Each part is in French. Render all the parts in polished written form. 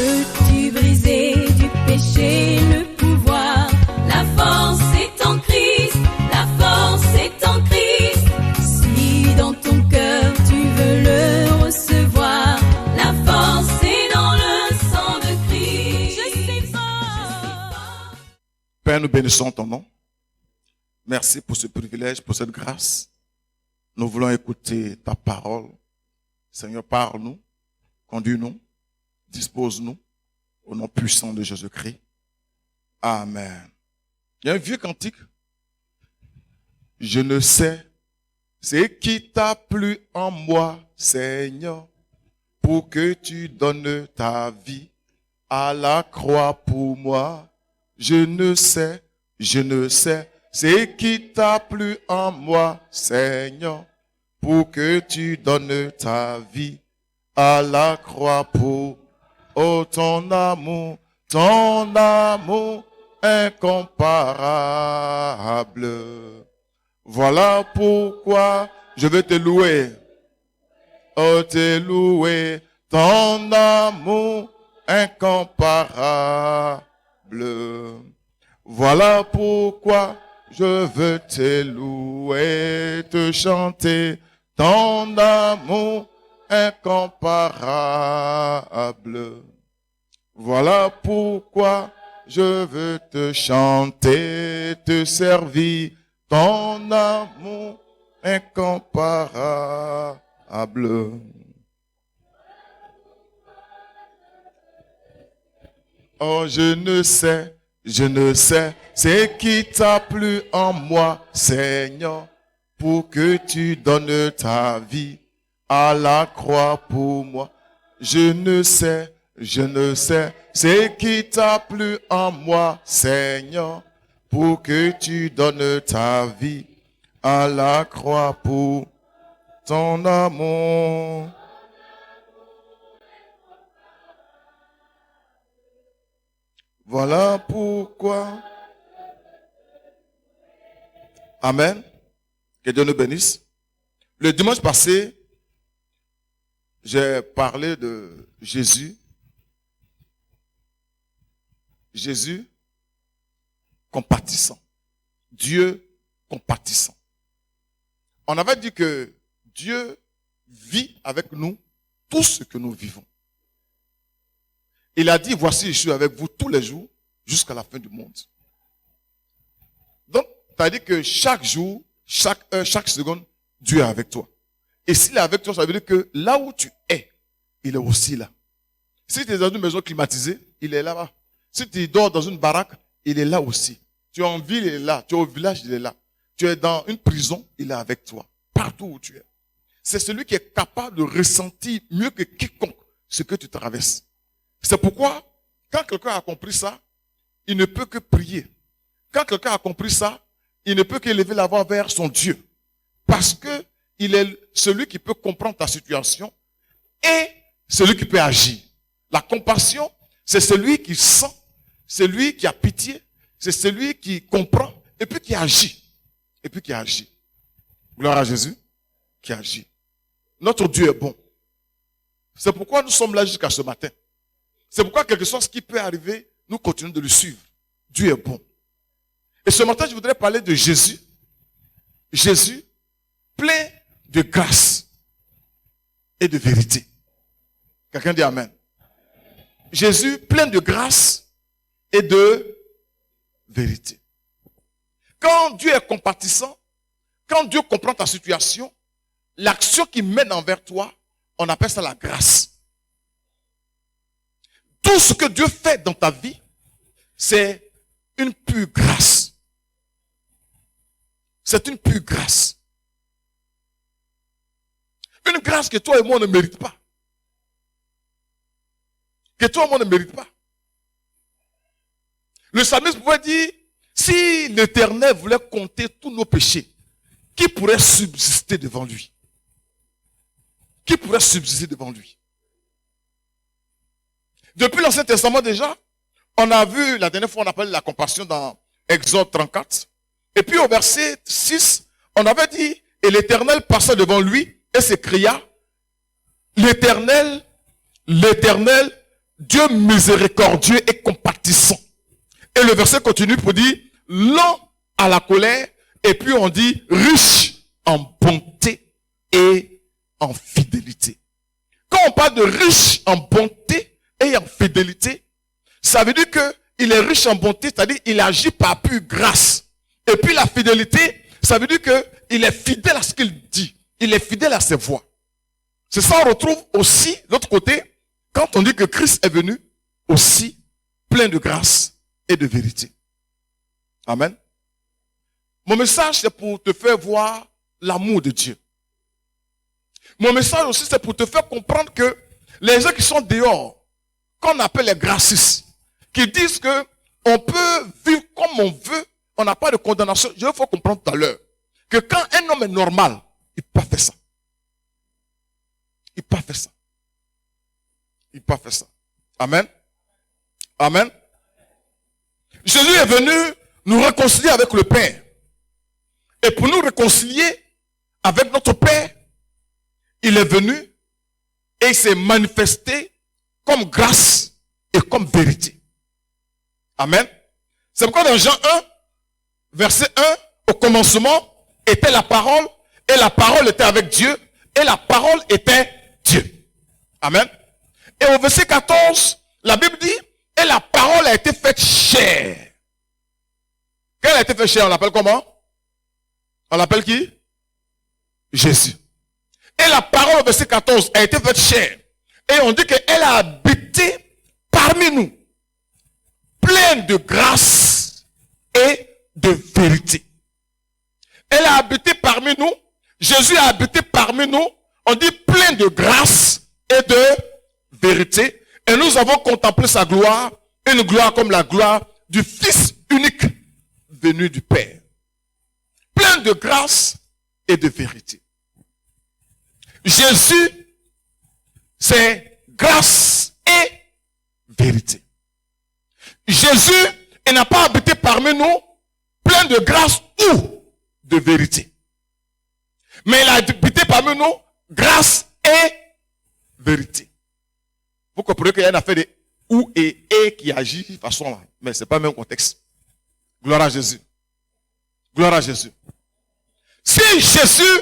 Peux-tu briser du péché le pouvoir? La force est en Christ, la force est en Christ. Si dans ton cœur tu veux le recevoir, la force est dans le sang de Christ. Je suis fort. Père, nous bénissons ton nom. Merci pour ce privilège, pour cette grâce. Nous voulons écouter ta parole. Seigneur, parle-nous, conduis-nous, dispose-nous au nom puissant de Jésus-Christ. Amen. Il y a un vieux cantique. Je ne sais ce qui t'a plu en moi, Seigneur, pour que tu donnes ta vie à la croix pour moi. Je ne sais ce qui t'a plu en moi, Seigneur, pour que tu donnes ta vie à la croix pour ton amour incomparable. Voilà pourquoi je veux te louer. Oh, te louer, ton amour incomparable. Voilà pourquoi je veux te louer, te chanter, ton amour incomparable. Voilà pourquoi je veux te chanter, te servir, ton amour incomparable. Oh, je ne sais ce qui t'a plu en moi, Seigneur, pour que tu donnes ta vie à la croix pour moi. Je ne sais ce qui t'a plu en moi, Seigneur, pour que tu donnes ta vie à la croix pour ton amour. Voilà pourquoi. Amen. Que Dieu nous bénisse. Le dimanche passé, j'ai parlé de Jésus. Jésus compatissant. Dieu compatissant. On avait dit que Dieu vit avec nous tout ce que nous vivons. Il a dit, voici, je suis avec vous tous les jours jusqu'à la fin du monde. Donc, c'est-à-dire que chaque jour, chaque heure, chaque seconde, Dieu est avec toi. Et s'il est avec toi, ça veut dire que là où tu es, il est aussi là. Si tu es dans une maison climatisée, il est là-bas. Si tu dors dans une baraque, il est là aussi. Tu es en ville, il est là. Tu es au village, il est là. Tu es dans une prison, il est avec toi. Partout où tu es. C'est celui qui est capable de ressentir mieux que quiconque ce que tu traverses. C'est pourquoi, quand quelqu'un a compris ça, il ne peut que prier. Quand quelqu'un a compris ça, il ne peut qu'élever la voix vers son Dieu. Parce que il est celui qui peut comprendre ta situation et celui qui peut agir. La compassion, c'est celui qui sent, celui qui a pitié, c'est celui qui comprend et puis qui agit. Et puis qui agit. Gloire à Jésus, qui agit. Notre Dieu est bon. C'est pourquoi nous sommes là jusqu'à ce matin. C'est pourquoi, quelque chose qui peut arriver, nous continuons de le suivre. Dieu est bon. Et ce matin, je voudrais parler de Jésus. Jésus, plein de grâce et de vérité. Quelqu'un dit Amen. Jésus, plein de grâce et de vérité. Quand Dieu est compatissant, quand Dieu comprend ta situation, l'action qu'il mène envers toi, on appelle ça la grâce. Tout ce que Dieu fait dans ta vie, c'est une pure grâce. C'est une pure grâce. Une grâce que toi et moi ne méritent pas. Que toi et moi ne méritent pas. Le psalmiste pouvait dire, si l'Éternel voulait compter tous nos péchés, qui pourrait subsister devant lui? Qui pourrait subsister devant lui? Depuis l'Ancien Testament déjà, on a vu, la dernière fois on appelle la compassion dans Exode 34. Et puis au verset 6, on avait dit, et l'Éternel passa devant lui et s'écria, l'Éternel, l'Éternel, Dieu miséricordieux et compatissant. Et le verset continue pour dire lent à la colère, et puis on dit riche en bonté et en fidélité. Quand on parle de riche en bonté et en fidélité, ça veut dire que il est riche en bonté, c'est-à-dire il agit par pure grâce. Et puis la fidélité, ça veut dire que il est fidèle à ce qu'il dit. Il est fidèle à ses voix. C'est ça on retrouve aussi, de l'autre côté, quand on dit que Christ est venu aussi plein de grâce et de vérité. Amen. Mon message, c'est pour te faire voir l'amour de Dieu. Mon message aussi, c'est pour te faire comprendre que les gens qui sont dehors, qu'on appelle les gracistes, qui disent que on peut vivre comme on veut, on n'a pas de condamnation. Il faut comprendre tout à l'heure que quand un homme est normal, il ne peut pas faire ça. Il ne peut pas faire ça. Il ne peut pas faire ça. Amen. Amen. Jésus est venu nous réconcilier avec le Père. Et pour nous réconcilier avec notre Père, il est venu et il s'est manifesté comme grâce et comme vérité. Amen. C'est pourquoi dans Jean 1, verset 1, au commencement était la parole, et la parole était avec Dieu, et la parole était Dieu. Amen. Et au verset 14, la Bible dit, et la parole a été faite chair. Quand elle a été faite chair, on l'appelle comment? On l'appelle qui? Jésus. Et la parole au verset 14 a été faite chair. Et on dit qu'elle a habité parmi nous. Pleine de grâce et de vérité. Elle a habité parmi nous. Jésus a habité parmi nous. On dit plein de grâce et de vérité. Et nous avons contemplé sa gloire. Une gloire comme la gloire du Fils unique venu du Père. Plein de grâce et de vérité. Jésus, c'est grâce et vérité. Jésus, il n'a pas habité parmi nous plein de grâce ou de vérité. Mais il a habité parmi nous grâce et vérité. Vous comprenez qu'il y a une affaire de ou et qui agit de façon là. Mais ce n'est pas le même contexte. Gloire à Jésus. Gloire à Jésus. Si Jésus,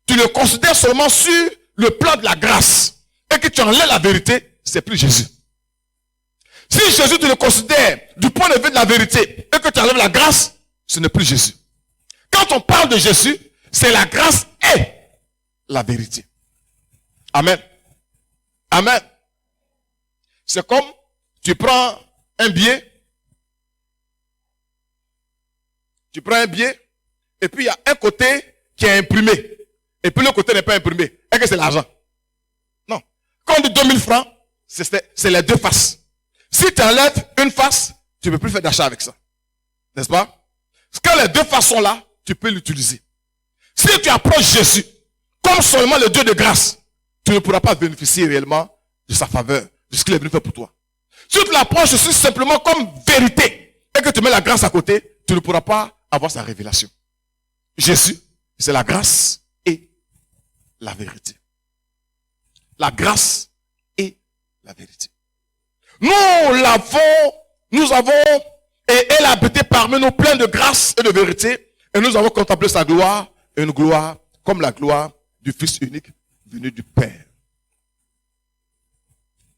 tu le considères seulement sur le plan de la grâce et que tu enlèves la vérité, c'est plus Jésus. Si Jésus, tu le considères du point de vue de la vérité et que tu enlèves la grâce, ce n'est plus Jésus. Quand on parle de Jésus, c'est la grâce et la vérité. Amen. Amen. C'est comme tu prends un billet. Tu prends un billet et puis il y a un côté qui est imprimé et puis le côté n'est pas imprimé. Est-ce que c'est l'argent? Non. Quand on dit 2000 francs, c'est les deux faces. Si tu enlèves une face, tu ne peux plus faire d'achat avec ça. N'est-ce pas? Quand les deux faces sont là, tu peux l'utiliser. Si tu approches Jésus comme seulement le Dieu de grâce, tu ne pourras pas bénéficier réellement de sa faveur, de ce qu'il est venu faire pour toi. Si tu l'approches aussi simplement comme vérité et que tu mets la grâce à côté, tu ne pourras pas avoir sa révélation. Jésus, c'est la grâce et la vérité. La grâce et la vérité. Nous avons, et elle a habité parmi nous plein de grâce et de vérité, et nous avons contemplé sa gloire, une gloire comme la gloire du Fils unique venu du Père.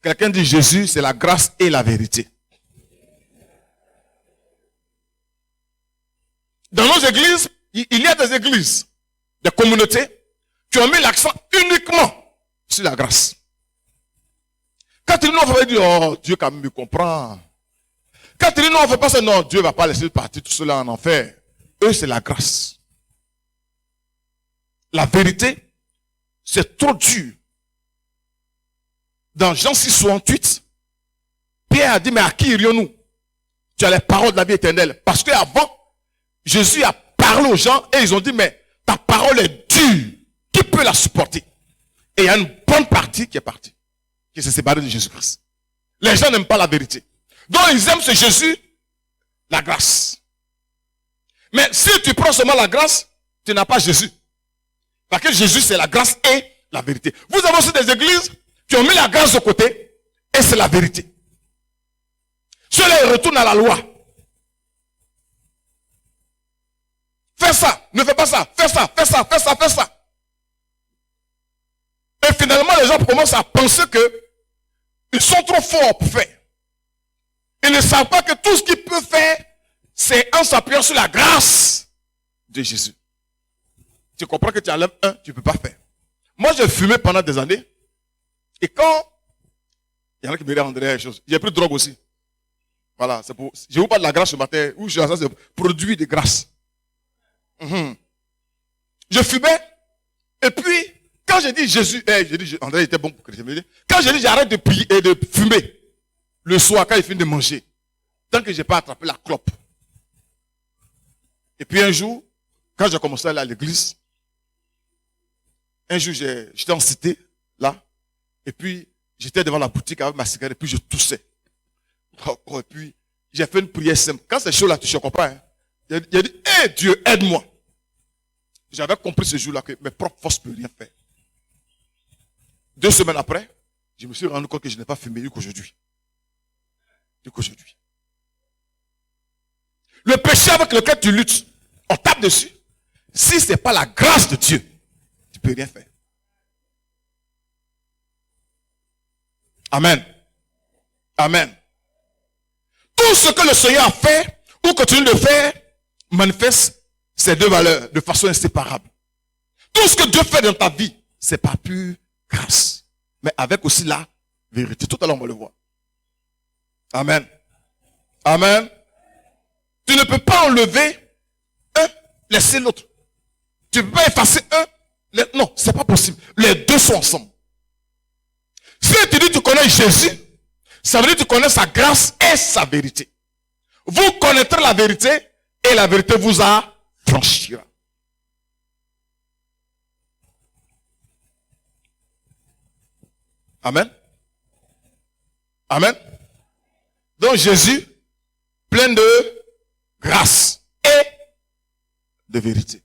Quelqu'un dit Jésus, c'est la grâce et la vérité. Dans nos églises, il y a des églises, des communautés, qui ont mis l'accent uniquement sur la grâce. Quand ils nous on va dire, oh, Dieu quand même me comprend. Quand ils nous on ne fait pas ça, non, Dieu ne va pas laisser partir tout cela en enfer. Eux, c'est la grâce. La vérité, c'est trop dur. Dans Jean 6, 68, Pierre a dit, mais à qui irions-nous? Tu as les paroles de la vie éternelle. Parce qu'avant, Jésus a parlé aux gens et ils ont dit, mais ta parole est dure. Qui peut la supporter? Et il y a une bonne partie qui est partie, qui s'est séparée de Jésus-Christ. Les gens n'aiment pas la vérité. Donc ils aiment ce Jésus, la grâce. Mais si tu prends seulement la grâce, tu n'as pas Jésus. Parce que Jésus, c'est la grâce et la vérité. Vous avez aussi des églises qui ont mis la grâce de côté et c'est la vérité. Ceux-là, ils retournent à la loi. Fais ça, ne fais pas ça, fais ça, fais ça, fais ça, fais ça. Et finalement, les gens commencent à penser que ils sont trop forts pour faire. Ils ne savent pas que tout ce qu'ils peuvent faire, c'est en s'appuyant sur la grâce de Jésus. Tu comprends que tu enlèves un, tu ne peux pas faire. Moi, j'ai fumé pendant des années. Et quand il y en a qui me rendraient les choses, j'ai pris de drogue aussi. Voilà, c'est pour. Je vous parle de la grâce ce matin, où je ça, c'est produit de grâce. Je fumais, et puis, quand j'ai dit Jésus, André était bon pour chrétien, quand j'ai dit j'arrête de prier et de fumer, le soir, quand il finit de manger, tant que je n'ai pas attrapé la clope. Et puis un jour, quand j'ai commencé à aller à l'église, un jour, j'étais en cité, là, et puis, j'étais devant la boutique avec ma cigarette, et puis je toussais. Et puis, j'ai fait une prière simple. Quand c'est chaud là, tu ne comprends pas. Hein? J'ai dit, hé Dieu, aide-moi. J'avais compris ce jour-là que mes propres forces ne peuvent rien faire. 2 semaines après, je me suis rendu compte que je n'ai pas fumé qu'aujourd'hui. Le péché avec lequel tu luttes, on tape dessus. Si ce n'est pas la grâce de Dieu, tu ne peux rien faire. Amen. Amen. Tout ce que le Seigneur a fait ou continue de faire manifeste ces 2 valeurs de façon inséparable. Tout ce que Dieu fait dans ta vie, c'est par pure grâce. Mais avec aussi la vérité. Tout à l'heure, on va le voir. Amen. Amen. Tu ne peux pas enlever un, laisser l'autre. Tu ne peux pas effacer un. Non, c'est pas possible. Les 2 sont ensemble. Si tu dis que tu connais Jésus, ça veut dire que tu connais sa grâce et sa vérité. Vous connaîtrez la vérité et la vérité vous affranchira. Amen. Amen. Donc Jésus, plein de grâce et de vérité.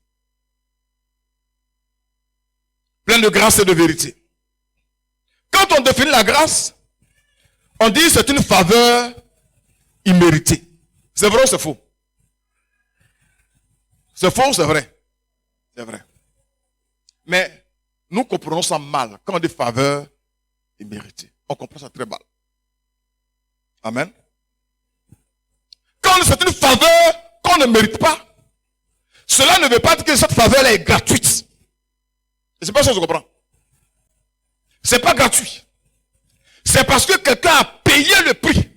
Plein de grâce et de vérité. Quand on définit la grâce, on dit que c'est une faveur imméritée. C'est vrai ou c'est faux? C'est faux ou c'est vrai? C'est vrai. Mais nous comprenons ça mal quand on dit faveur imméritée. On comprend ça très mal. Amen. Quand c'est une faveur qu'on ne mérite pas, cela ne veut pas dire que cette faveur est gratuite. C'est pas ça que je comprends. C'est pas gratuit. C'est parce que quelqu'un a payé le prix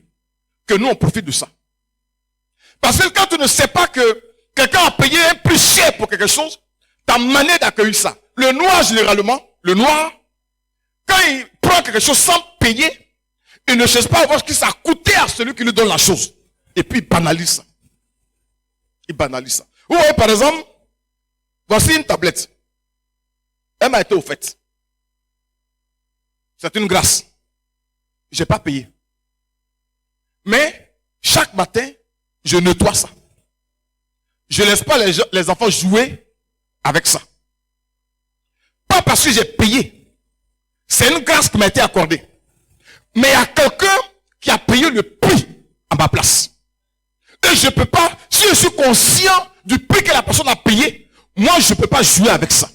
que nous on profite de ça. Parce que quand tu ne sais pas que quelqu'un a payé un prix cher pour quelque chose, ta manière d'accueillir ça. Le noir généralement, quand il prend quelque chose sans payer, il ne cherche pas à voir ce que ça a coûté à celui qui lui donne la chose. Et puis il banalise ça. Il banalise ça. Vous voyez par exemple, voici une tablette. Elle m'a été offerte. C'est une grâce. Je n'ai pas payé. Mais, chaque matin, je nettoie ça. Je ne laisse pas les enfants jouer avec ça. Pas parce que j'ai payé. C'est une grâce qui m'a été accordée. Mais il y a quelqu'un qui a payé le prix à ma place. Et je ne peux pas, si je suis conscient du prix que la personne a payé, moi je ne peux pas jouer avec ça.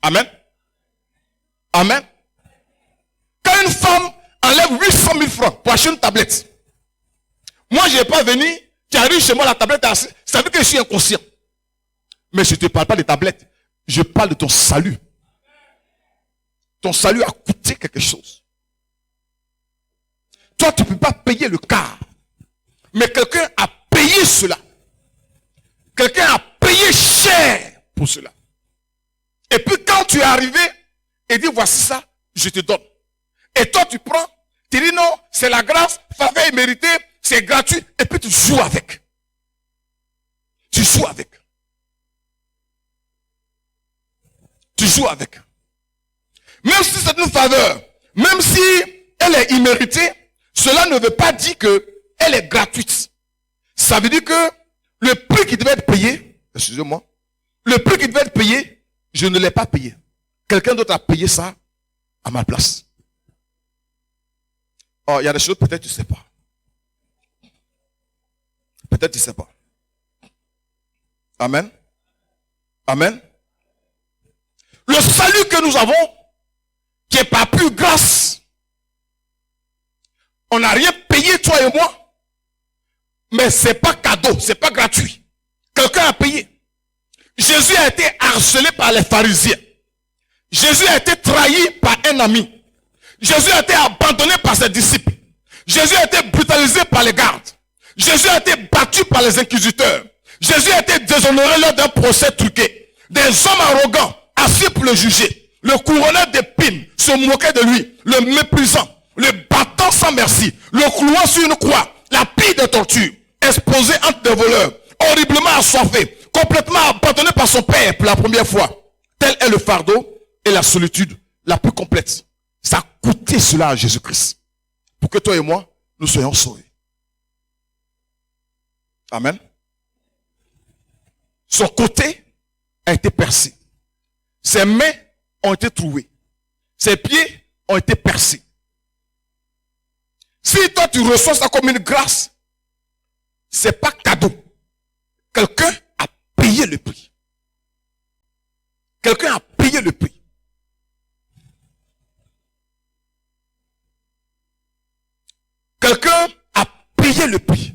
Amen. Amen. Quand une femme enlève 800 000 francs pour acheter une tablette, moi je n'ai pas venu, tu arrives chez moi, la tablette, ça veut dire que je suis inconscient. Mais je ne te parle pas de tablette, je parle de ton salut. Ton salut a coûté quelque chose. Toi, tu ne peux pas payer le quart. Mais quelqu'un a payé cela. Quelqu'un a payé cher pour cela. Et puis quand tu es arrivé et dis voici ça, je te donne. Et toi tu prends, tu dis non, c'est la grâce, faveur imméritée, c'est gratuit. Et puis tu joues avec. Tu joues avec. Tu joues avec. Même si c'est une faveur, même si elle est imméritée, cela ne veut pas dire qu'elle est gratuite. Ça veut dire que le prix qui devait être payé, excusez-moi, le prix qui devait être payé, je ne l'ai pas payé. Quelqu'un d'autre a payé ça à ma place. Oh, il y a des choses peut-être que tu ne sais pas. Peut-être tu ne sais pas. Amen. Amen. Le salut que nous avons, qui est par pure grâce, on n'a rien payé, toi et moi, mais c'est pas cadeau, c'est pas gratuit. Quelqu'un a payé. Jésus a été harcelé par les pharisiens. Jésus a été trahi par un ami. Jésus a été abandonné par ses disciples. Jésus a été brutalisé par les gardes. Jésus a été battu par les inquisiteurs. Jésus a été déshonoré lors d'un procès truqué. Des hommes arrogants, assis pour le juger, le couronneur d'épines, se moquaient de lui, le méprisant, le battant sans merci, le clouant sur une croix, la pire des tortures, exposé entre des voleurs, horriblement assoiffé, complètement abandonné par son père pour la première fois. Tel est le fardeau et la solitude la plus complète. Ça a coûté cela à Jésus-Christ. Pour que toi et moi, nous soyons sauvés. Amen. Son côté a été percé. Ses mains ont été trouées. Ses pieds ont été percés. Si toi tu reçois ça comme une grâce, c'est pas cadeau. Quelqu'un a payé le prix. Quelqu'un a payé le prix. Quelqu'un a payé le prix.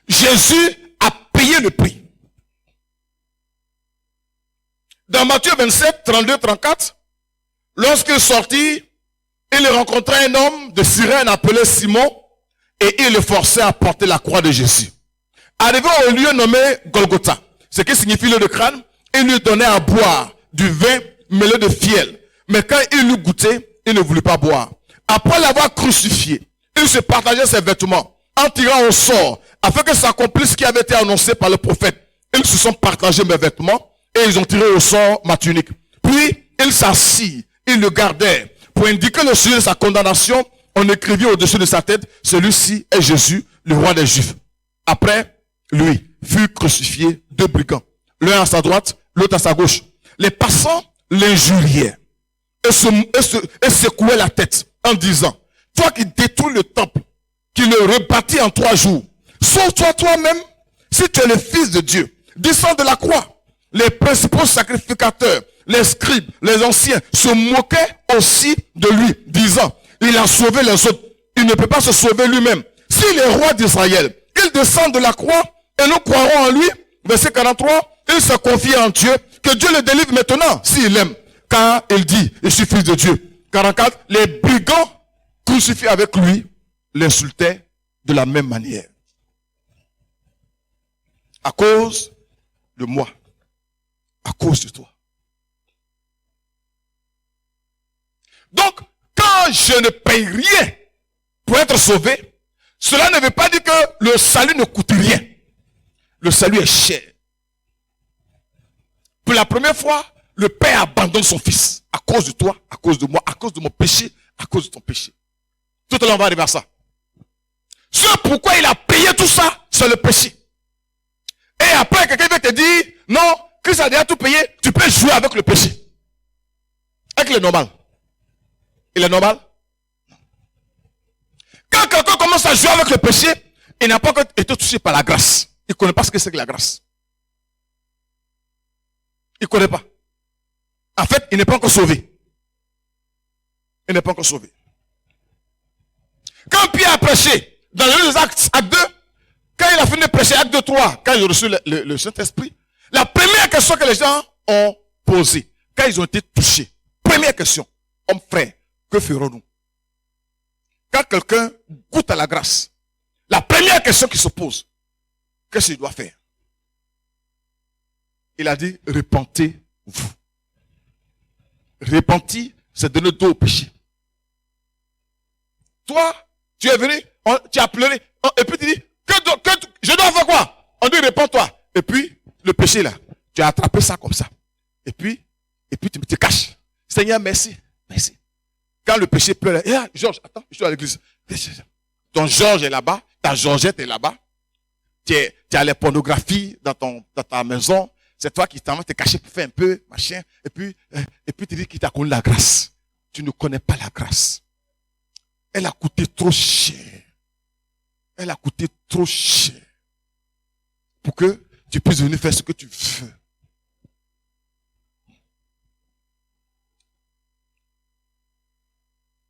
Jésus a payé le prix. Dans Matthieu 27, 32, 34, lorsqu'il sortit, il rencontra un homme de Cyrène appelé Simon et il le forçait à porter la croix de Jésus. Arrivé au lieu nommé Golgotha, ce qui signifie le de crâne, il lui donnait à boire du vin mêlé de fiel. Mais quand il l'eut goûté, il ne voulut pas boire. Après l'avoir crucifié, il se partageait ses vêtements en tirant au sort afin que s'accomplisse ce qui avait été annoncé par le prophète. Ils se sont partagés mes vêtements et ils ont tiré au sort ma tunique. Puis il s'assit, il le gardait. Pour indiquer le sujet de sa condamnation, on écrivit au-dessus de sa tête, celui-ci est Jésus, le roi des Juifs. Après, lui fut crucifié deux brigands, l'un à sa droite, l'autre à sa gauche. Les passants l'injuriaient et secouaient la tête en disant, toi qui détruis le temple, qui le rebâtis en 3 jours, sauve-toi toi-même, si tu es le Fils de Dieu, descends de la croix. Les principaux sacrificateurs, les scribes, les anciens se moquaient aussi de lui, disant, il a sauvé les autres, il ne peut pas se sauver lui-même. S'il est roi d'Israël, il descend de la croix et nous croirons en lui. Verset 43, il se confie en Dieu, que Dieu le délivre maintenant, s'il aime. Car il dit, je suis fils de Dieu. 44, les brigands crucifiés avec lui l'insultaient de la même manière. À cause de moi. À cause de toi. Donc, quand je ne paye rien pour être sauvé, cela ne veut pas dire que le salut ne coûte rien. Le salut est cher. Pour la première fois, le Père abandonne son Fils. À cause de toi, à cause de moi, à cause de mon péché, à cause de ton péché. Tout à l'heure, on va arriver à ça. Ce pourquoi il a payé tout ça, c'est le péché. Et après, quelqu'un vient te dire, non, Christ a déjà tout payé, tu peux jouer avec le péché. Avec le normal. Il est normal? Quand quelqu'un commence à jouer avec le péché, il n'a pas encore été touché par la grâce. Il ne connaît pas ce que c'est que la grâce. Il ne connaît pas. En fait, il n'est pas encore sauvé. Il n'est pas encore sauvé. Quand Pierre a prêché, dans les Actes 2, quand il a fini de prêcher, Acte 2, 3, quand il a reçu le Saint-Esprit, la première question que les gens ont posée, quand ils ont été touchés, première question, homme frère, que ferons-nous? Quand quelqu'un goûte à la grâce, la première question qui se pose, qu'est-ce qu'il doit faire? Il a dit, repentez-vous. Repentir, c'est donner dos au péché. Toi, tu es venu, tu as pleuré, et puis tu dis, je dois faire quoi? On dit, réponds-toi. Et puis, le péché là, tu as attrapé ça comme ça. Et puis tu te caches. Seigneur, merci, merci. Quand le péché pleure, Georges, attends, je suis à l'église. Ton Georges est là-bas, ta Georgette est là-bas. Tu as les pornographies dans ta maison. C'est toi qui t'en vas te cacher pour faire un peu, machin. Et puis tu dis qu'il t'a connu la grâce. Tu ne connais pas la grâce. Elle a coûté trop cher. Elle a coûté trop cher. pour que tu puisses venir faire ce que tu veux.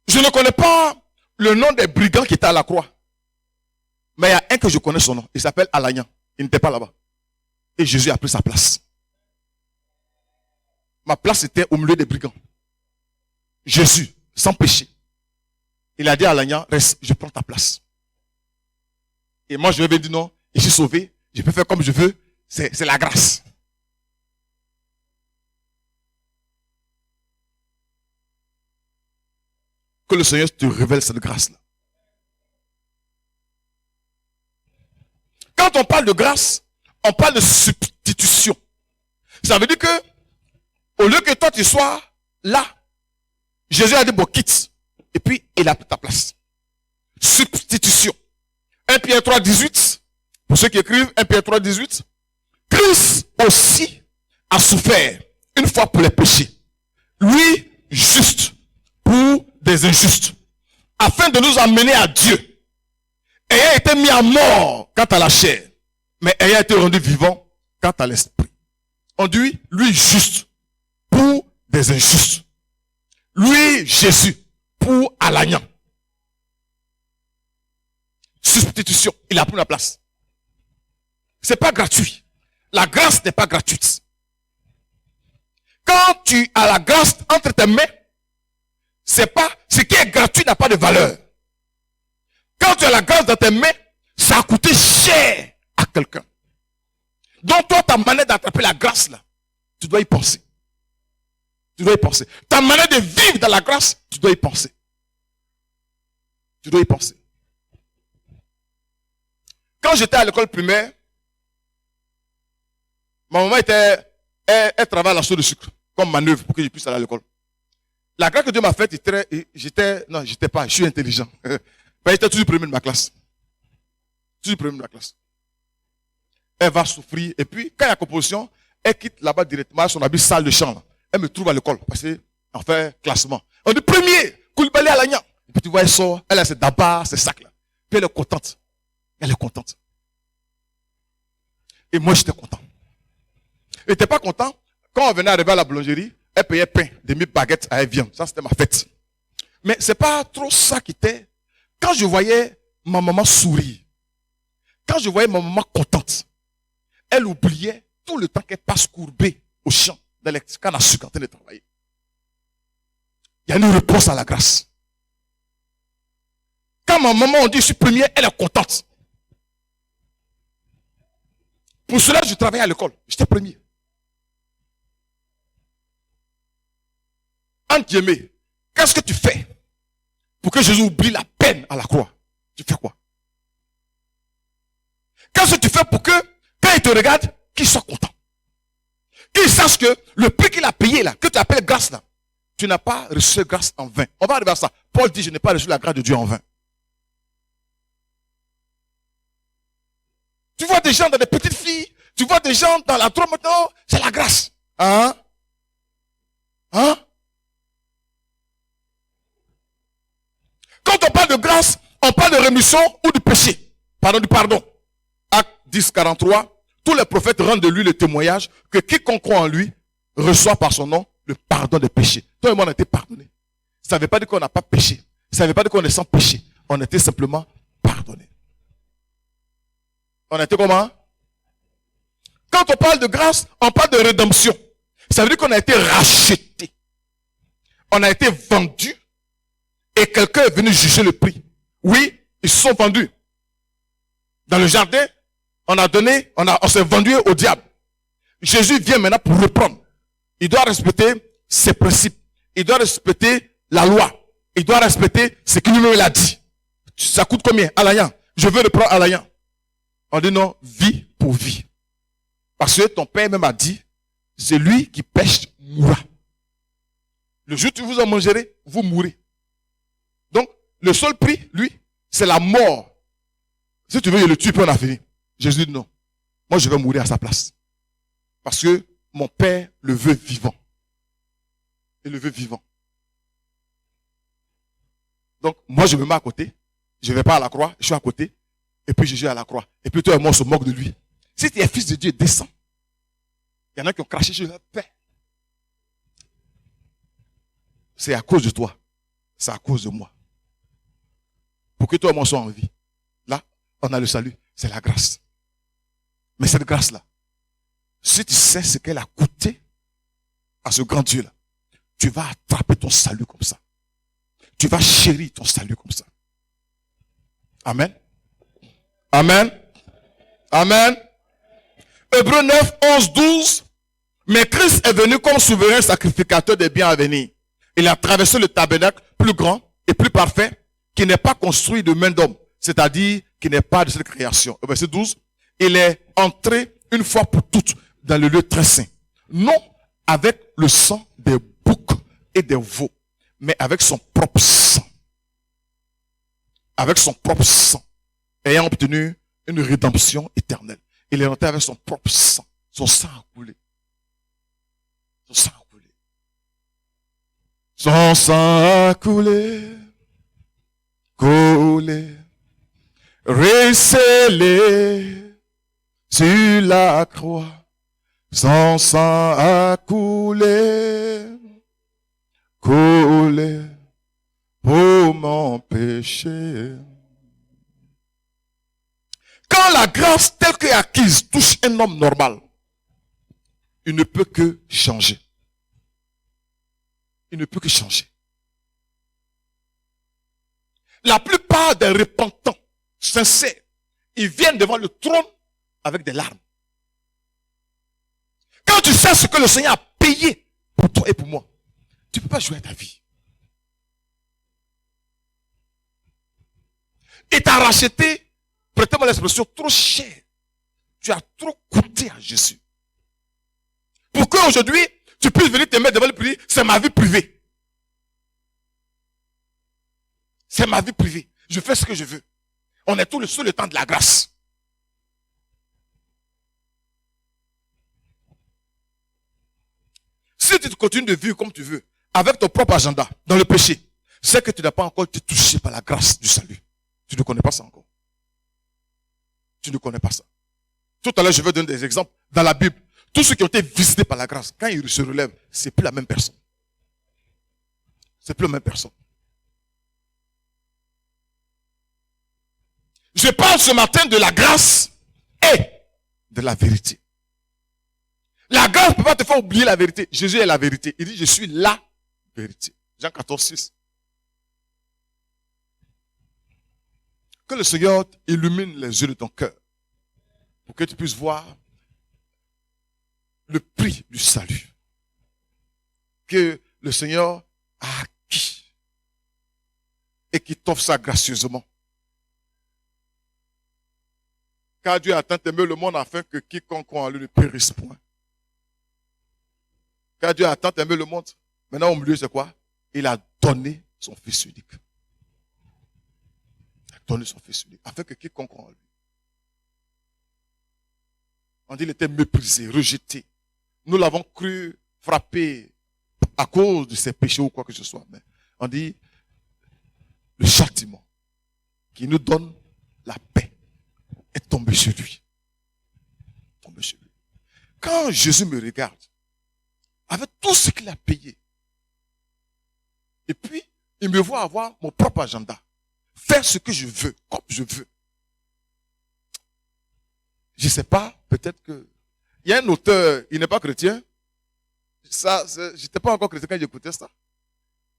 Je ne connais pas le nom des brigands qui étaient à la croix. Mais il y a un que je connais son nom. Il s'appelle Alagnan. Il n'était pas là-bas. Et Jésus a pris sa place. Ma place était au milieu des brigands. Jésus, sans péché. Il a dit à Alagnan, reste, je prends ta place. Et moi, je lui ai dit non, je suis sauvé, je peux faire comme je veux, c'est la grâce. Que le Seigneur te révèle cette grâce-là. Quand on parle de grâce, on parle de substitution. Ça veut dire que, au lieu que toi tu sois là, Jésus a dit bon, quitte. Et puis, il a pris ta place. Substitution. 1 Pierre 3, 18. Pour ceux qui écrivent, 1 Pierre 3, 18. Christ aussi a souffert une fois pour les péchés. Lui, juste pour des injustes. Afin de nous amener à Dieu. Ayant été mis à mort quant à la chair, mais ayant été rendu vivant quant à l'esprit. On dit, lui juste pour des injustes. Lui, Jésus, pour Alagnan. Substitution, il a pris la place. C'est pas gratuit. La grâce n'est pas gratuite. Quand tu as la grâce entre tes mains, c'est pas, ce qui est gratuit n'a pas de valeur. Quand tu as la grâce dans tes mains, ça a coûté cher à quelqu'un. Donc toi, ta manière d'attraper la grâce là, tu dois y penser. Tu dois y penser. Ta manière de vivre dans la grâce, tu dois y penser. Tu dois y penser. Quand j'étais à l'école primaire, ma maman elle travaille à la soupe de sucre, comme manœuvre pour que je puisse aller à l'école. La grâce que Dieu m'a faite, je suis intelligent. Ben, j'étais toujours premier de ma classe. Toujours premier de ma classe. Elle va souffrir. Et puis, quand il y a composition, elle quitte là-bas directement son habit salle de champ. Là. Elle me trouve à l'école. Parce qu'en fait, classement. On dit premier, Koulibaly Alagnan. Et puis tu vois, elle sort. Elle a ses dabas, ses sacs là. Puis elle est contente. Elle est contente. Et moi, j'étais content. Elle n'était pas content. Quand on venait arriver à la boulangerie, elle payait pain, demi-baguettes à Evian. Ça, c'était ma fête. Mais c'est pas trop ça qui était. Quand je voyais ma maman sourire, quand je voyais ma maman contente, elle oubliait tout le temps qu'elle passe courbée au champ, dans les cannes à sucre en train de travailler. Il y a une réponse à la grâce. Quand ma maman, on dit je suis première, elle est contente. Pour cela, je travaillais à l'école. J'étais premier. Entre guillemets, qu'est-ce que tu fais pour que Jésus oublie la peine à la croix? Tu fais quoi? Qu'est-ce que tu fais pour que, quand il te regarde, qu'il soit content? Qu'il sache que le prix qu'il a payé là, que tu appelles grâce là, tu n'as pas reçu cette grâce en vain. On va arriver à ça. Paul dit, je n'ai pas reçu la grâce de Dieu en vain. Tu vois des gens dans des petites filles, tu vois des gens dans la drogue maintenant, c'est la grâce. Hein? Hein? Quand on parle de grâce, on parle de rémission ou du péché. Pardon, du pardon. Acte 10, 43. Tous les prophètes rendent de lui le témoignage que quiconque croit en lui reçoit par son nom le pardon des péchés. Toi et moi, on a été pardonnés. Ça ne veut pas dire qu'on n'a pas péché. Ça ne veut pas dire qu'on est sans péché. On a été simplement pardonnés. On a été comment? Quand on parle de grâce, on parle de rédemption. Ça veut dire qu'on a été racheté. On a été vendu. Et quelqu'un est venu juger le prix. Oui, ils se sont vendus. Dans le jardin, on s'est vendu au diable. Jésus vient maintenant pour reprendre. Il doit respecter ses principes. Il doit respecter la loi. Il doit respecter ce qu'il lui a dit. Ça coûte combien? Alagnan. Je veux reprendre Alagnan. On dit non, vie pour vie. Parce que ton père même a dit, c'est lui qui pêche mourra. Le jour où vous en mangerez, vous mourrez. Donc, le seul prix, lui, c'est la mort. Si tu veux, le tuer, puis on a fini. Jésus dit non. Moi, je vais mourir à sa place. Parce que mon père le veut vivant. Il le veut vivant. Donc, moi, je me mets à côté. Je ne vais pas à la croix. Je suis à côté. Et puis, Jésus est à la croix. Et puis, toi et moi, on se moque de lui. Si tu es fils de Dieu, descends. Il y en a qui ont craché sur leur père. C'est à cause de toi. C'est à cause de moi. Pour que toi et moi soyons en vie. Là, on a le salut. C'est la grâce. Mais cette grâce-là, si tu sais ce qu'elle a coûté à ce grand Dieu-là, tu vas attraper ton salut comme ça. Tu vas chérir ton salut comme ça. Amen. Amen. Amen. Hébreux 9, 11, 12. Mais Christ est venu comme souverain sacrificateur des biens à venir. Il a traversé le tabernacle plus grand et plus parfait qui n'est pas construit de main d'homme, c'est-à-dire qui n'est pas de cette création. Au verset 12, il est entré une fois pour toutes dans le lieu très saint. Non avec le sang des boucs et des veaux, mais avec son propre sang. Avec son propre sang, ayant obtenu une rédemption éternelle. Il est entré avec son propre sang. Son sang a coulé. Son sang a coulé. Son sang a coulé. Coulé. Recélé sur la croix. Son sang a coulé. Coulé. Pour mon péché. Quand la grâce telle qu'elle est acquise touche un homme normal, il ne peut que changer. Il ne peut que changer. La plupart des repentants sincères, ils viennent devant le trône avec des larmes. Quand tu sais ce que le Seigneur a payé pour toi et pour moi, tu ne peux pas jouer à ta vie. Il t'a racheté, prêtez-moi l'expression, trop cher. Tu as trop coûté à Jésus. Pour qu'aujourd'hui, tu puisses venir te mettre devant le prix, c'est ma vie privée. C'est ma vie privée. Je fais ce que je veux. On est tout sous le temps de la grâce. Si tu continues de vivre comme tu veux, avec ton propre agenda, dans le péché, c'est que tu n'as pas encore été touché par la grâce du salut. Tu ne connais pas ça encore. Tu ne connais pas ça. Tout à l'heure, je vais donner des exemples. Dans la Bible, tous ceux qui ont été visités par la grâce, quand ils se relèvent, c'est plus la même personne. C'est plus la même personne. Je parle ce matin de la grâce et de la vérité. La grâce ne peut pas te faire oublier la vérité. Jésus est la vérité. Il dit, je suis la vérité. Jean 14, 6. Que le Seigneur illumine les yeux de ton cœur pour que tu puisses voir le prix du salut que le Seigneur a acquis et qui t'offre ça gracieusement. Car Dieu a tant aimé le monde afin que quiconque croit en lui ne périsse point. Car Dieu a tant aimé le monde. Maintenant au milieu c'est quoi? Il a donné son Fils unique. Donner son Fils unique, afin que quiconque croit en lui. On dit qu'il était méprisé, rejeté. Nous l'avons cru frappé à cause de ses péchés ou quoi que ce soit. Mais on dit le châtiment qui nous donne la paix est tombé sur lui. Tombé sur lui. Quand Jésus me regarde, avec tout ce qu'il a payé, et puis il me voit avoir mon propre agenda, faire ce que je veux, comme je veux. Je ne sais pas, peut-être que... Il y a un auteur, il n'est pas chrétien. Ça, je n'étais pas encore chrétien quand j'écoutais ça.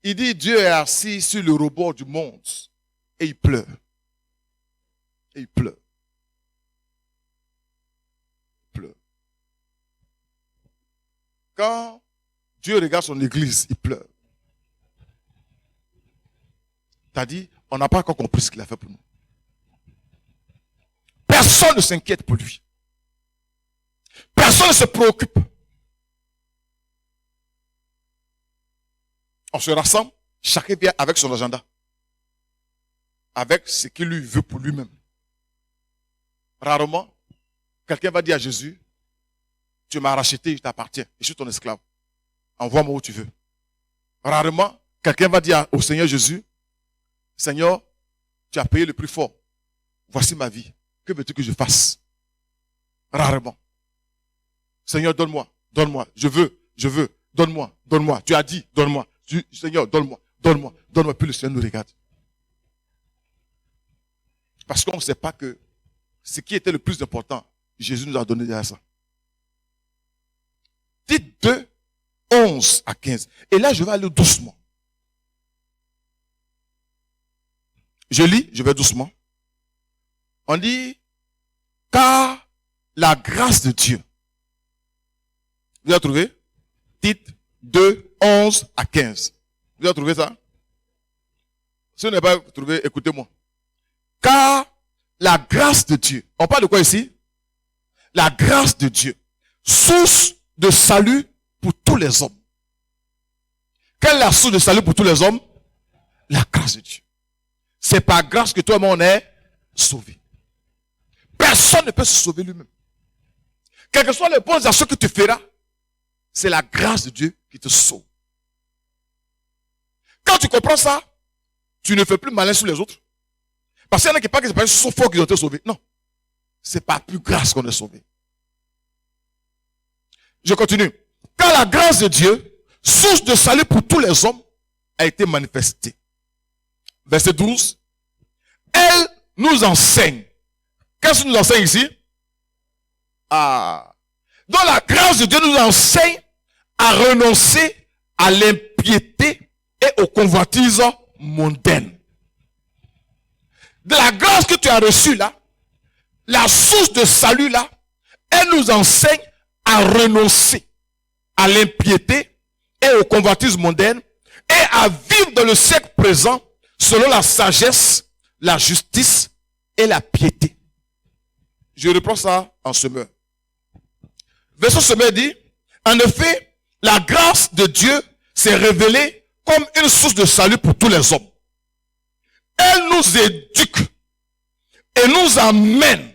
Il dit, Dieu est assis sur le rebord du monde et il pleure. Et il pleure. Il pleure. Quand Dieu regarde son église, il pleure. T'as dit, on n'a pas encore compris ce qu'il a fait pour nous. Personne ne s'inquiète pour lui. Personne ne se préoccupe. On se rassemble, chacun vient avec son agenda. Avec ce qu'il lui veut pour lui-même. Rarement, quelqu'un va dire à Jésus, tu m'as racheté, je t'appartiens, je suis ton esclave. Envoie-moi où tu veux. Rarement, quelqu'un va dire au Seigneur Jésus, Seigneur, tu as payé le prix fort. Voici ma vie. Que veux-tu que je fasse? Rarement. Seigneur, donne-moi, donne-moi. Je veux, donne-moi, donne-moi. Tu as dit, donne-moi. Seigneur, donne-moi, donne-moi, donne-moi. Puis le Seigneur nous regarde. Parce qu'on ne sait pas que ce qui était le plus important, Jésus nous a donné derrière ça. Dites 2, 11 à 15. Et là, je vais aller doucement. Je lis, je vais doucement. On dit, car la grâce de Dieu. Vous avez trouvé? Dites 2, 11 à 15. Vous avez trouvé ça? Si vous n'avez pas trouvé, écoutez-moi. Car la grâce de Dieu. On parle de quoi ici? La grâce de Dieu. Source de salut pour tous les hommes. Quelle est la source de salut pour tous les hommes? La grâce de Dieu. C'est par grâce que toi et moi on est sauvés. Personne ne peut se sauver lui-même. Quelles que soient les bonnes actions que tu feras, c'est la grâce de Dieu qui te sauve. Quand tu comprends ça, tu ne fais plus malin sur les autres. Parce qu'il y en a qui pensent que c'est pas juste fort qu'ils ont été sauvés. Non. C'est par plus grâce qu'on est sauvé. Je continue. Car la grâce de Dieu, source de salut pour tous les hommes, a été manifestée. Verset 12. Elle nous enseigne. Qu'est-ce qu'il nous enseigne ici? Donc la grâce de Dieu nous enseigne à renoncer à l'impiété et aux convoitises mondaines. De la grâce que tu as reçue là, la source de salut là, elle nous enseigne à renoncer à l'impiété et aux convoitises mondaines et à vivre dans le siècle présent selon la sagesse, la justice et la piété. Je reprends ça en semeur. Verset semeur dit, en effet, la grâce de Dieu s'est révélée comme une source de salut pour tous les hommes. Elle nous éduque et nous amène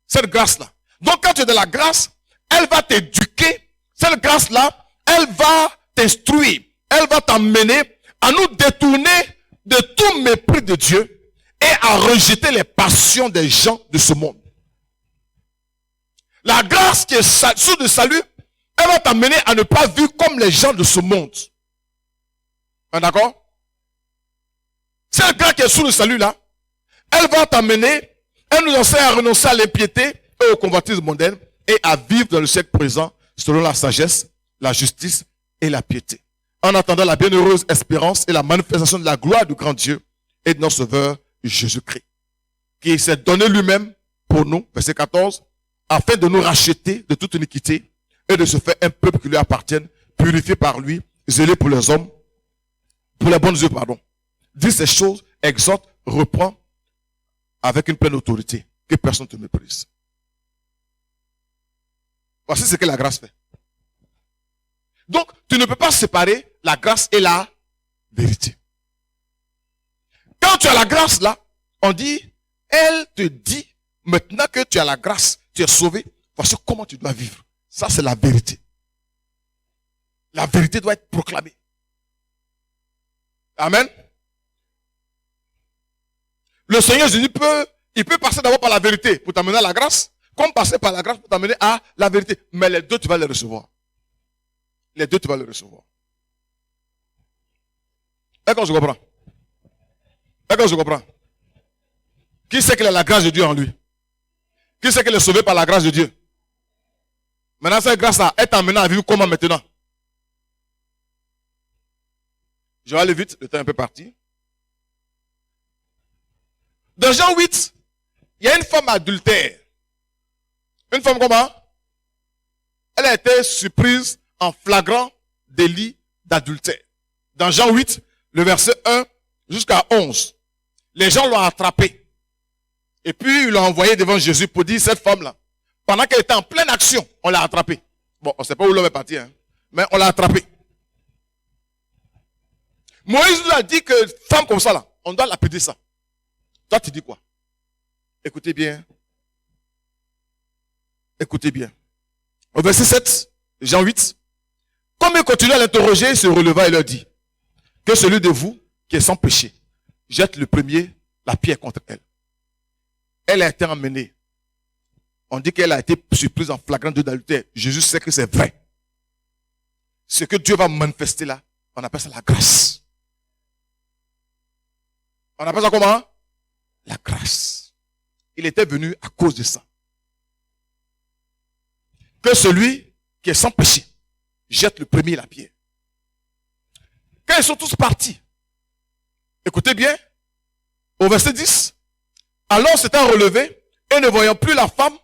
cette grâce-là. Donc quand tu es dans la grâce, elle va t'éduquer. Cette grâce-là, elle va t'instruire. Elle va t'amener à nous détourner de tout mépris de Dieu et à rejeter les passions des gens de ce monde. La grâce qui est source de salut, elle va t'amener à ne pas vivre comme les gens de ce monde. D'accord? Cette grâce qui est source de salut là, elle va t'amener, elle nous enseigne à renoncer à l'impiété et aux convoitises mondaines et à vivre dans le siècle présent selon la sagesse, la justice et la piété. En attendant la bienheureuse espérance et la manifestation de la gloire du grand Dieu et de notre Sauveur Jésus-Christ, qui s'est donné lui-même pour nous, verset 14, afin de nous racheter de toute iniquité et de se faire un peuple qui lui appartienne, purifié par lui, zélé pour les hommes, pour les bonnes œuvres, pardon. Dis ces choses, exhorte, reprend avec une pleine autorité, que personne ne te méprise. Voici ce que la grâce fait. Donc, tu ne peux pas séparer la grâce et la vérité. Quand tu as la grâce là, on dit, elle te dit, maintenant que tu as la grâce, tu es sauvé, voici comment tu dois vivre. Ça, c'est la vérité. La vérité doit être proclamée. Amen. Le Seigneur Jésus il peut passer d'abord par la vérité pour t'amener à la grâce, comme passer par la grâce pour t'amener à la vérité. Mais les deux, tu vas les recevoir. Les deux, tu vas les recevoir. Est-ce que je comprends? Est-ce que je comprends? Qui sait qu'il a la grâce de Dieu en lui? Qui sait qu'il est sauvé par la grâce de Dieu? Maintenant, cette grâce-là est amenée à vivre comment maintenant? Je vais aller vite, le temps est un peu parti. Dans Jean 8, il y a une femme adultère. Une femme comment? Elle a été surprise en flagrant délit d'adultère. Dans Jean 8, le verset 1 jusqu'à 11, les gens l'ont attrapée. Et puis, ils l'ont envoyée devant Jésus pour dire, cette femme-là, pendant qu'elle était en pleine action, on l'a attrapée. Bon, on ne sait pas où l'homme est parti, hein, mais on l'a attrapée. Moïse nous a dit que femme comme ça, là, on doit lapider ça. Toi, tu dis quoi? Écoutez bien. Écoutez bien. Au verset 7, Jean 8, comme il continue à l'interroger, il se releva et leur dit, que celui de vous qui est sans péché jette le premier la pierre contre elle. Elle a été emmenée On dit qu'elle a été surprise en flagrant délit d'adultère. Jésus sait que c'est vrai. Ce que Dieu va manifester là, on appelle ça la grâce. On appelle ça comment? La grâce. Il était venu à cause de ça. Que celui qui est sans péché jette le premier la pierre. Quand ils sont tous partis, écoutez bien, au verset 10, alors s'étant relevé et ne voyant plus la femme,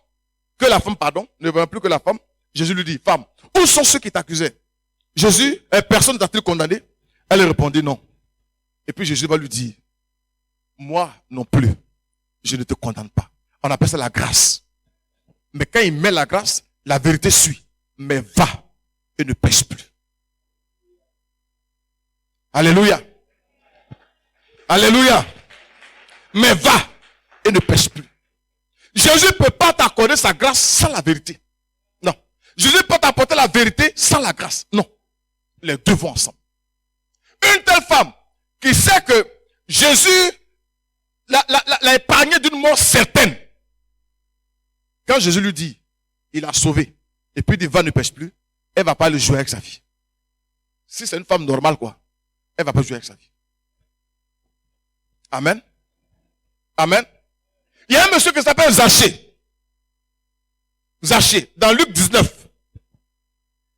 ne voyant plus que la femme, Jésus lui dit, femme, où sont ceux qui t'accusaient? Jésus, personne t'a-t-il condamné? Elle répondit non. Et puis Jésus va lui dire, moi non plus, je ne te condamne pas. On appelle ça la grâce. Mais quand il met la grâce, la vérité suit. Mais va et ne pêche plus. Alléluia. Alléluia. Mais va et ne pêche plus. Jésus ne peut pas t'accorder sa grâce sans la vérité. Non. Jésus ne peut t'apporter la vérité sans la grâce. Non. Les deux vont ensemble. Une telle femme qui sait que Jésus l'a épargné d'une mort certaine. Quand Jésus lui dit, il a sauvé, et puis il dit, va, ne pêche plus, elle ne va pas le jouer avec sa vie. Si c'est une femme normale, quoi, elle ne va pas jouer avec sa vie. Amen. Amen. Il y a un monsieur qui s'appelle Zachée. Zachée, dans Luc 19.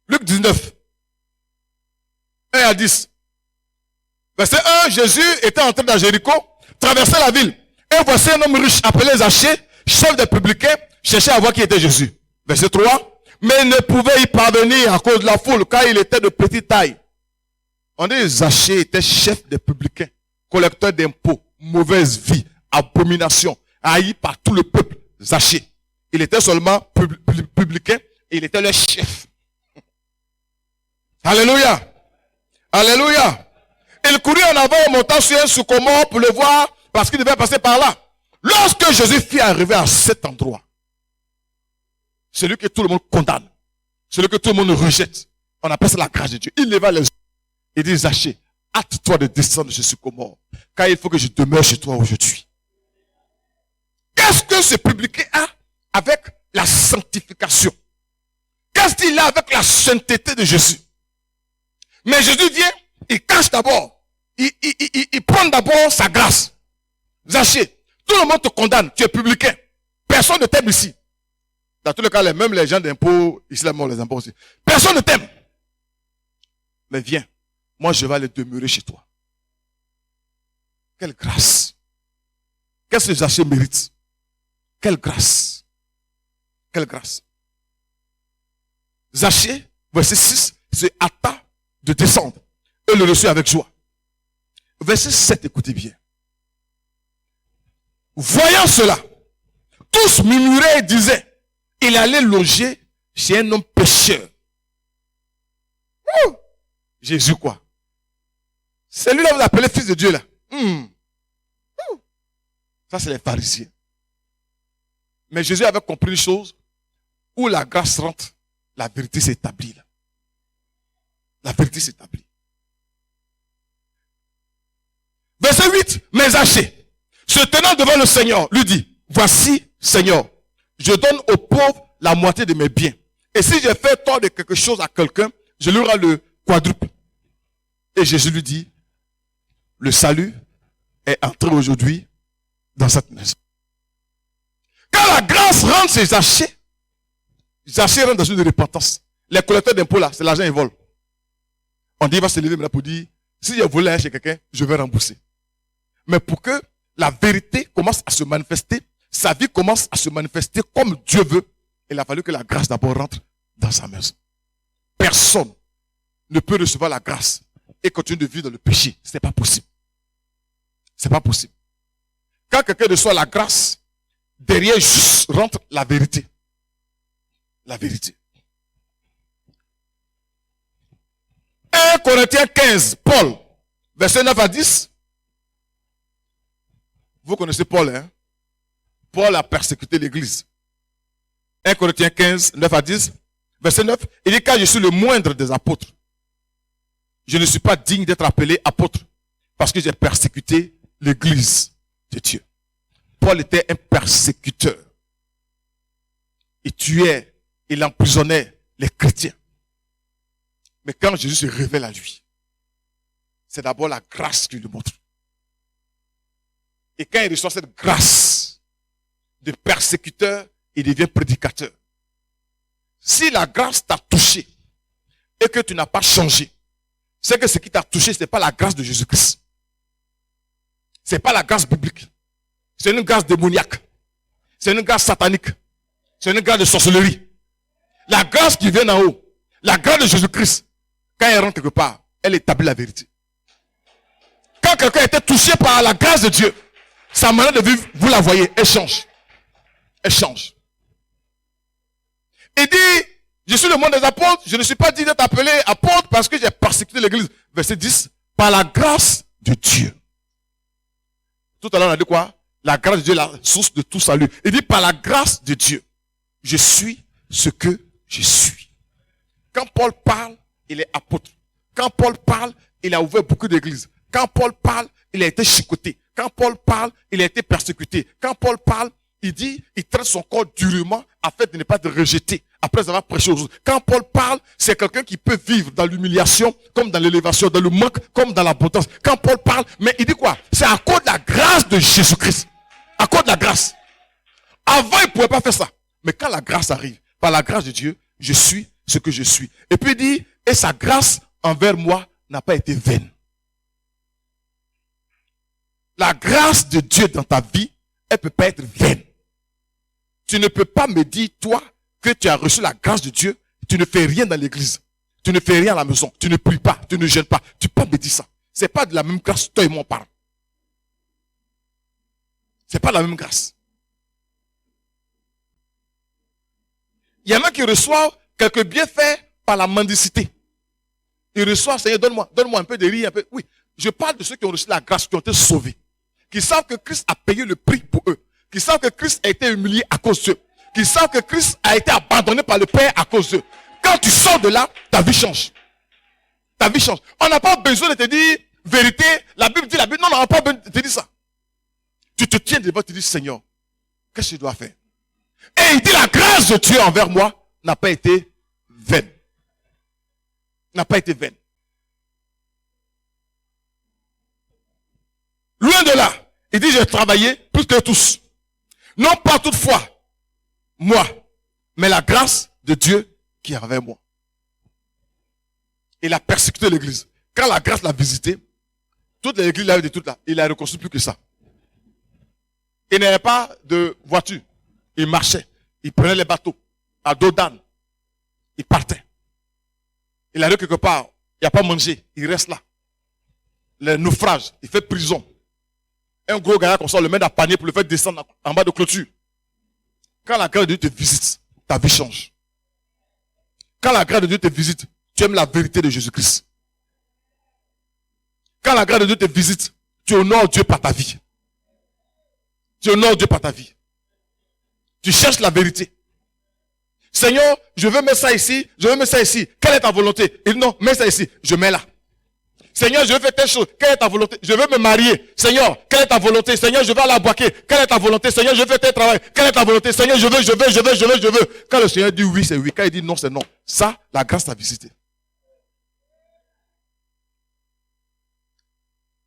Luc 19. 1 à 10. Verset 1, Jésus était entré dans Jéricho, traversait la ville. Et voici un homme riche appelé Zachée, chef des publicains, cherchait à voir qui était Jésus. Verset 3, mais il ne pouvait y parvenir à cause de la foule, car il était de petite taille. On dit Zachée était chef des publicains, collecteur d'impôts, mauvaise vie, abomination, haï par tout le peuple. Zachée. Il était seulement publicain et il était le chef. Alléluia. Alléluia. Il courut en avant en montant sur un sycomore pour le voir parce qu'il devait passer par là. Lorsque Jésus fit arriver à cet endroit, celui que tout le monde condamne, celui que tout le monde rejette, on appelle ça la grâce de Dieu. Il leva les yeux et dit, Zachée, hâte-toi de descendre de ce sycomore, car il faut que je demeure chez toi aujourd'hui. Qu'est-ce que ce publicain a avec la sanctification? Qu'est-ce qu'il a avec la sainteté de Jésus? Mais Jésus vient, il cache d'abord, il prend d'abord sa grâce. Zachée, tout le monde te condamne, tu es publicain. Personne ne t'aime ici. Dans tous les cas, même les gens d'impôts, ici, on les impôts aussi. Personne ne t'aime. Mais viens, moi je vais aller demeurer chez toi. Quelle grâce. Qu'est-ce que Zachée mérite? Quelle grâce. Quelle grâce. Zachée, verset 6, se hâta de descendre et le reçut avec joie. Verset 7, écoutez bien. Voyant cela, tous murmuraient et disaient, il allait loger chez un homme pécheur. Jésus quoi? Celui-là vous appelez fils de Dieu là. Ça c'est les pharisiens. Mais Jésus avait compris une chose, où la grâce rentre, la vérité s'établit là. La vérité s'établit. Verset 8, mais Zachée, se tenant devant le Seigneur, lui dit, voici, Seigneur, je donne aux pauvres la moitié de mes biens. Et si j'ai fait tort de quelque chose à quelqu'un, je lui rends le quadruple. Et Jésus lui dit, le salut est entré aujourd'hui dans cette maison. Quand la grâce rentre chez Zachée, Zachée rentre dans une repentance. Les collecteurs d'impôts là, c'est l'argent qu'ils volent. On dit, il va se lever maintenant pour dire, si j'ai volé chez quelqu'un, je vais rembourser. Mais pour que la vérité commence à se manifester, sa vie commence à se manifester comme Dieu veut, il a fallu que la grâce d'abord rentre dans sa maison. Personne ne peut recevoir la grâce et continuer de vivre dans le péché. Ce n'est pas possible. Ce n'est pas possible. Quand quelqu'un reçoit la grâce, derrière juste rentre la vérité. La vérité. 1 Corinthiens 15, Paul, verset 9 à 10. Vous connaissez Paul, hein? Paul a persécuté l'église. 1 Corinthiens 15, 9 à 10. Verset 9, il dit, car je suis le moindre des apôtres. Je ne suis pas digne d'être appelé apôtre parce que j'ai persécuté l'église de Dieu. Paul était un persécuteur. il tuait, il emprisonnait les chrétiens. Mais quand Jésus se révèle à lui, c'est d'abord la grâce qu'il lui montre. Et quand il reçoit cette grâce de persécuteur, il devient prédicateur. Si la grâce t'a touché et que tu n'as pas changé, c'est que ce qui t'a touché, ce n'est pas la grâce de Jésus-Christ. Ce n'est pas la grâce biblique. C'est une grâce démoniaque. C'est une grâce satanique. C'est une grâce de sorcellerie. La grâce qui vient d'en haut, la grâce de Jésus-Christ, quand elle rentre quelque part, elle établit la vérité. Quand quelqu'un était touché par la grâce de Dieu, sa manière de vivre, vous la voyez, elle change. Elle change. Il dit, je suis le monde des apôtres, je ne suis pas dit d'être appelé apôtre parce que j'ai persécuté l'église. Verset 10, par la grâce de Dieu. Tout à l'heure, on a dit quoi? La grâce de Dieu est la source de tout salut. Il dit, par la grâce de Dieu, je suis ce que je suis. Quand Paul parle, il est apôtre. Quand Paul parle, il a ouvert beaucoup d'églises. Quand Paul parle, il a été chicoté. Quand Paul parle, il a été persécuté. Quand Paul parle, il dit, il traite son corps durement afin de ne pas être rejeté après avoir prêché aux autres. Quand Paul parle, c'est quelqu'un qui peut vivre dans l'humiliation, comme dans l'élévation, dans le manque, comme dans l'abondance. Quand Paul parle, mais il dit quoi? C'est à cause de la grâce de Jésus-Christ. À cause de la grâce. Avant, il ne pouvait pas faire ça. Mais quand la grâce arrive, par la grâce de Dieu, je suis ce que je suis. Et puis il dit, et sa grâce envers moi n'a pas été vaine. La grâce de Dieu dans ta vie, elle ne peut pas être vaine. Tu ne peux pas me dire, toi, que tu as reçu la grâce de Dieu, tu ne fais rien dans l'église. Tu ne fais rien à la maison. Tu ne pries pas, tu ne jeûnes pas. Tu peux pas me dire ça. C'est pas de la même grâce, toi et moi on parle. C'est pas la même grâce. Il y en a qui reçoivent quelques bienfaits par la mendicité. Ils reçoivent, Seigneur, donne-moi un peu de riz, un peu. Oui, je parle de ceux qui ont reçu la grâce, qui ont été sauvés. Qui savent que Christ a payé le prix pour eux. Qui savent que Christ a été humilié à cause d'eux. Qui savent que Christ a été abandonné par le Père à cause d'eux. Quand tu sors de là, ta vie change. Ta vie change. On n'a pas besoin de te dire vérité. La Bible dit la Bible. Non, on n'a pas besoin de te dire ça. Tu te tiens devant et tu dis, Seigneur, qu'est-ce que je dois faire? Et il dit, la grâce de Dieu envers moi n'a pas été vaine. N'a pas été vaine. Loin de là, il dit, j'ai travaillé plus que tous. Non pas toutefois, moi, mais la grâce de Dieu qui est envers moi. Il a persécuté l'église. Quand la grâce l'a visité, toute l'église l'avait détruite là. Il a reconstruit plus que ça. Il n'avait pas de voiture. Il marchait. Il prenait les bateaux à dos d'âne. Il partait. Il arrive quelque part. Il n'y a pas mangé. Il reste là. Les naufrages. Il fait prison. Un gros gars comme ça, le met dans un panier pour le faire descendre en bas de clôture. Quand la grâce de Dieu te visite, ta vie change. Quand la grâce de Dieu te visite, tu aimes la vérité de Jésus-Christ. Quand la grâce de Dieu te visite, tu honores Dieu par ta vie. Tu honores Dieu par ta vie. Tu cherches la vérité. Seigneur, je veux mettre ça ici, je veux mettre ça ici. Quelle est ta volonté? Il dit non, mets ça ici, je mets là. Seigneur, je veux faire telle chose. Quelle est ta volonté? Je veux me marier. Seigneur, quelle est ta volonté? Seigneur, je veux aller à Boaké. Quelle est ta volonté? Seigneur, je veux faire tel travail. Quelle est ta volonté? Seigneur, je veux. Quand le Seigneur dit oui, c'est oui. Quand il dit non, c'est non. Ça, la grâce t'a visité.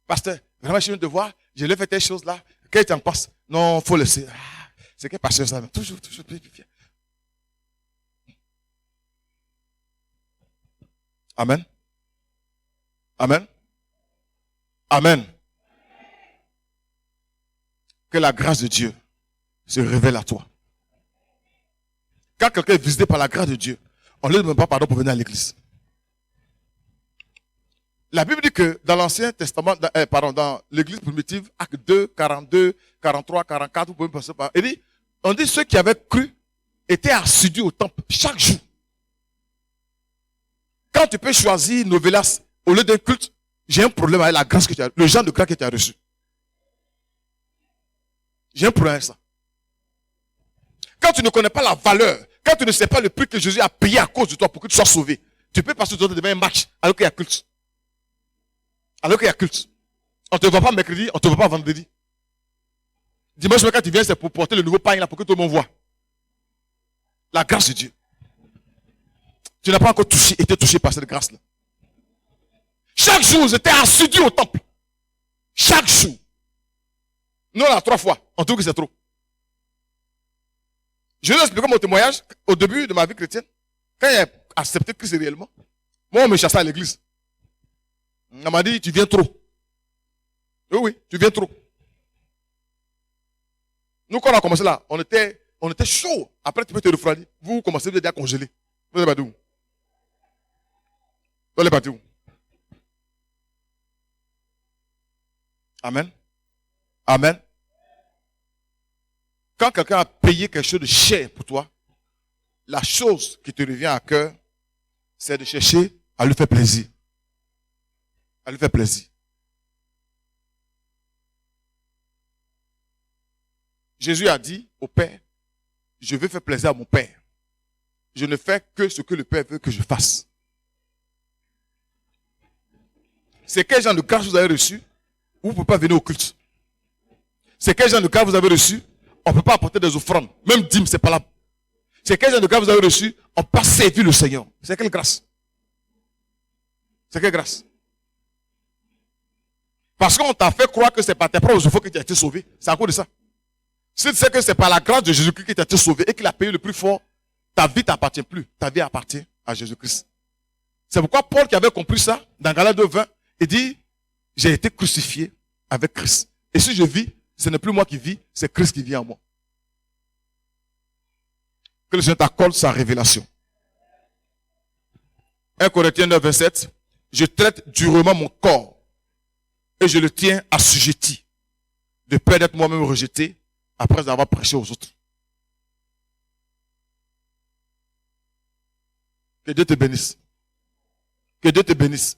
Pasteur, vraiment, je viens de voir. Je vais faire telle chose là. Qu'est-ce que tu en penses? Non, faut laisser. C'est que pasteur ça. Toujours. Amen. Amen. Amen. Que la grâce de Dieu se révèle à toi. Quand quelqu'un est visité par la grâce de Dieu, on ne lui demande pas pardon pour venir à l'église. La Bible dit que dans l'Ancien Testament, dans l'église primitive, acte 2, 42, 43, 44, vous pouvez passer par. On dit ceux qui avaient cru étaient assidus au temple chaque jour. Quand tu peux choisir Novelas au lieu d'un culte, j'ai un problème avec la grâce que tu as, le genre de grâce que tu as reçu. J'ai un problème avec ça. Quand tu ne connais pas la valeur, quand tu ne sais pas le prix que Jésus a payé à cause de toi pour que tu sois sauvé, tu peux passer devant un match alors qu'il y a culte. Alors qu'il y a culte. On ne te voit pas mercredi, on ne te voit pas vendredi. Dimanche, quand tu viens, c'est pour porter le nouveau pain là pour que tout le monde voit. La grâce de Dieu. Tu n'as pas encore été touché par cette grâce-là. Chaque jour, j'étais assidu au temple. Chaque jour. Nous, là, 3 fois. On trouve que c'est trop. Je vais vous expliquer mon témoignage au début de ma vie chrétienne. Quand j'ai accepté Christ réellement, moi, on me chassait à l'église. On m'a dit, tu viens trop. Oui, tu viens trop. Nous, quand on a commencé là, on était chaud. Après, tu peux te refroidir. Vous commencez déjà à congeler. Vous allez pas où? Vous allez pas où? Amen. Amen. Quand quelqu'un a payé quelque chose de cher pour toi, la chose qui te revient à cœur, c'est de chercher à lui faire plaisir. À lui faire plaisir. Jésus a dit au Père, je veux faire plaisir à mon Père. Je ne fais que ce que le Père veut que je fasse. C'est quel genre de grâce vous avez reçu? Vous ne pouvez pas venir au culte. C'est quel genre de grâce vous avez reçu? On ne peut pas apporter des offrandes. Même dîme, c'est pas là. C'est quel genre de grâce vous avez reçu? On ne peut pas servir le Seigneur. C'est quelle grâce? C'est quelle grâce? Parce qu'on t'a fait croire que c'est par tes propres efforts que tu as été sauvé. C'est à cause de ça. Si tu sais que c'est par la grâce de Jésus-Christ que tu as été sauvé et qu'il a payé le prix fort, ta vie ne t'appartient plus. Ta vie appartient à Jésus-Christ. C'est pourquoi Paul, qui avait compris ça, dans Galates 2:20, il dit, j'ai été crucifié avec Christ. Et si je vis, ce n'est plus moi qui vis, c'est Christ qui vit en moi. Que le Seigneur t'accorde sa révélation. 1 Corinthiens 9:27, je traite durement mon corps et je le tiens assujetti, de peur d'être moi-même rejeté après avoir prêché aux autres. Que Dieu te bénisse. Que Dieu te bénisse.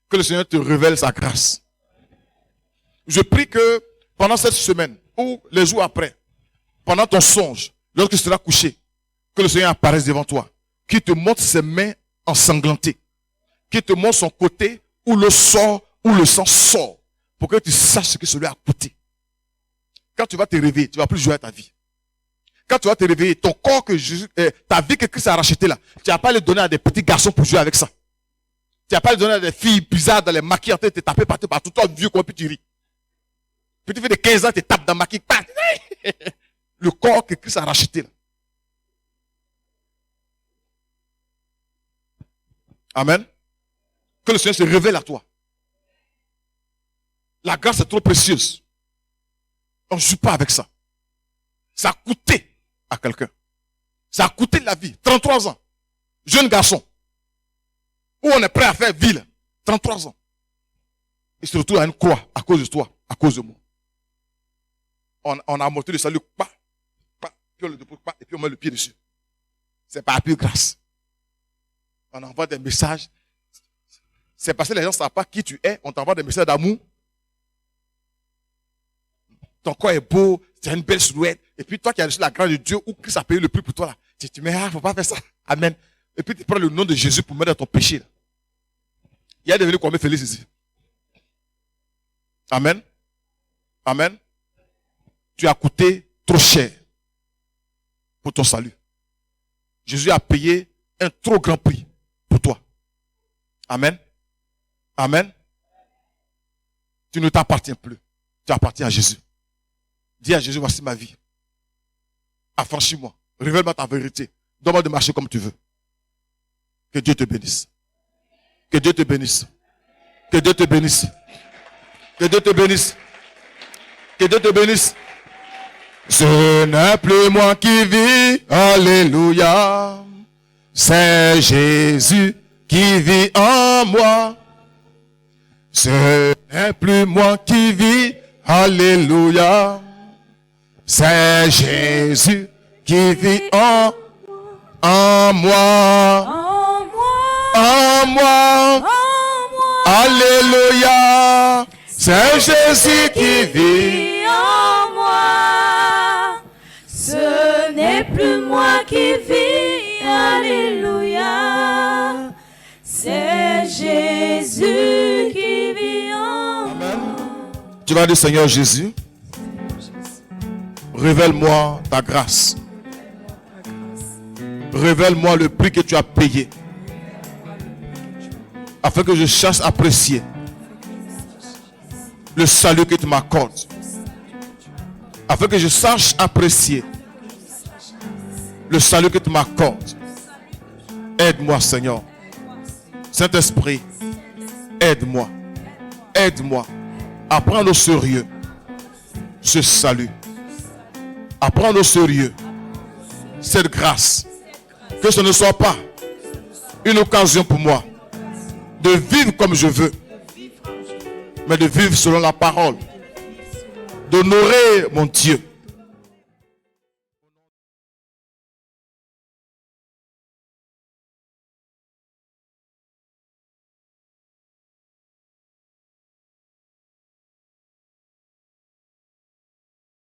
Que le Seigneur te révèle sa grâce. Je prie que pendant cette semaine ou les jours après, pendant ton songe, lorsque tu seras couché, que le Seigneur apparaisse devant toi, qu'il te montre ses mains ensanglantées, qu'il te montre son côté où le sang sort, pour que tu saches ce que cela a coûté. Quand tu vas te réveiller, tu ne vas plus jouer à ta vie. Quand tu vas te réveiller, ton corps que Jésus, ta vie que Christ a racheté là, tu ne vas pas le donner à des petits garçons pour jouer avec ça. Tu ne vas pas le donner à des filles bizarres dans les maquis en train de te taper partout, toi vieux quoi, puis tu ris. Puis tu fais de 15 ans, tu tapes dans le maquis. Le corps que Christ a racheté là. Amen. Que le Seigneur se révèle à toi. La grâce est trop précieuse. On ne joue pas avec ça. Ça a coûté à quelqu'un. Ça a coûté la vie. 33 ans. Jeune garçon. Où on est prêt à faire ville. 33 ans. Il se retrouve à une croix à cause de toi, à cause de moi. On a monté le salut, puis on le dépose, et puis on met le pied dessus. C'est par pure grâce. On envoie des messages. C'est parce que les gens ne savent pas qui tu es. On t'envoie des messages d'amour. Ton corps est beau, tu as une belle silhouette. Et puis toi qui as reçu la grâce de Dieu, ou Christ a payé le prix pour toi, là, tu te dis, mais faut pas faire ça. Amen. Et puis tu prends le nom de Jésus pour mettre dans ton péché. Là. Il y a devenu combien félix ici? Amen. Amen. Tu as coûté trop cher pour ton salut. Jésus a payé un trop grand prix pour toi. Amen. Amen. Tu ne t'appartiens plus. Tu appartiens à Jésus. Dis à Jésus, voici ma vie. Affranchis-moi. Révèle-moi ta vérité. Donne-moi de marcher comme tu veux. Que Dieu te bénisse. Que Dieu te bénisse. Que Dieu te bénisse. Que Dieu te bénisse. Que Dieu te bénisse. Ce n'est plus moi qui vis. Alléluia. C'est Jésus qui vit en moi. Ce n'est plus moi qui vis. Alléluia. C'est Jésus qui vit en moi. En moi. Alléluia. C'est Jésus qui vit en moi. Ce n'est plus moi qui vis. Alléluia. C'est Jésus qui vit en moi. Tu vas dire, Seigneur Jésus, révèle-moi ta grâce. Révèle-moi le prix que tu as payé, afin que je sache apprécier le salut que tu m'accordes, afin que je sache apprécier le salut que tu m'accordes. Aide-moi, Seigneur. Saint-Esprit, aide-moi. Aide-moi à prendre au sérieux ce salut, à prendre au sérieux cette grâce, que ce ne soit pas une occasion pour moi de vivre comme je veux, mais de vivre selon la parole, d'honorer mon Dieu,